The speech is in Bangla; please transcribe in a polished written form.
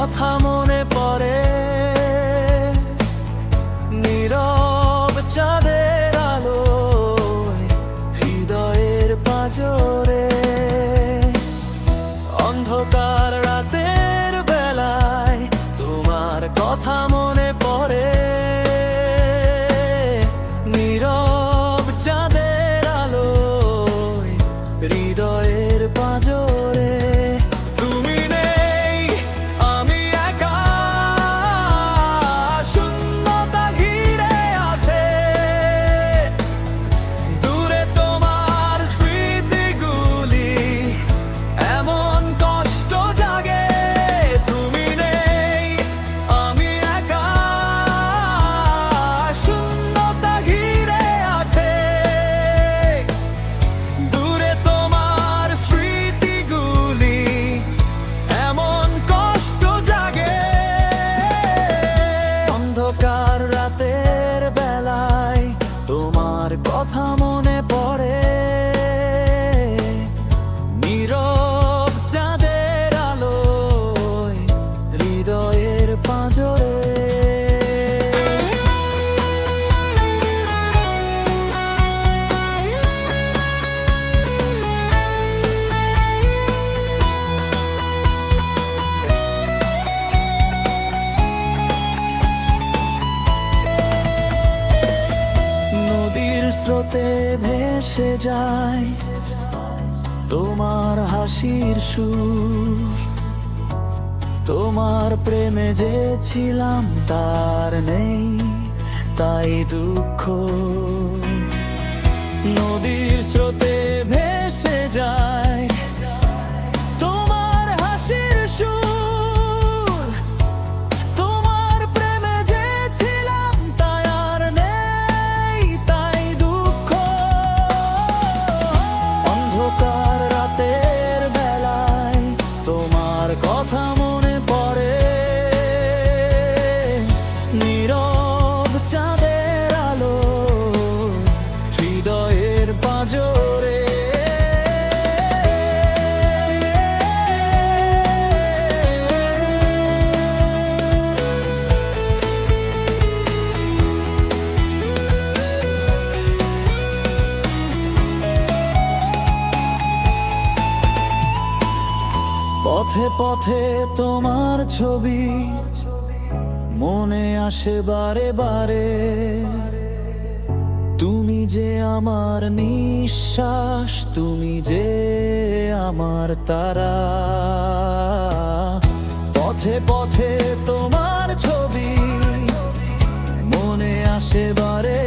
কথা মনে পড়ে, নীরব চাঁদের আলোয় হৃদয়ের পাঁজরে। অন্ধকার রাতের বেলায় তোমার কথা মনে পড়ে, নীরব চাঁদের আলোয় হৃদয়ের পাঁজরে। তুমি নেই, আমি একা, শূন্যতা ঘিরে আছে। দূরে তোমার স্মৃতিগুলি এমন কষ্ট জাগে। তুমি নেই, আমি একা, শূন্যতা ঘিরে আছে। দূরে তোমার স্মৃতিগুলি এমন কষ্ট জাগে। অন্ধকার রাতের বেলায় তোমার কথা মনে পড়ে, নীরব চাঁদের আলোয় হৃদয়ের পাঁজরে। নদীর স্রোতে ভেসে যায় তোমার হাসির সুর। তোমার প্রেমে যে ছিলাম তার নেই তাই দুঃখ। নদীর স্রোতে ভেসে যায় তোমার হাসির সুর। তোমার প্রেমে যে ছিলাম তাই আর নেই তাই দুঃখ। অন্ধকার রাতের বেলায় তোমার কথা মনে পড়ে, নীরব চাঁদের আলো হৃদয়ের পাঁজরে। পথে পথে তোমার ছবি মনে আসে বারে বারে। তুমি যে আমার নিঃশ্বাস, তুমি যে আমার তারা। পথে পথে তোমার ছবি মনে আসে বারে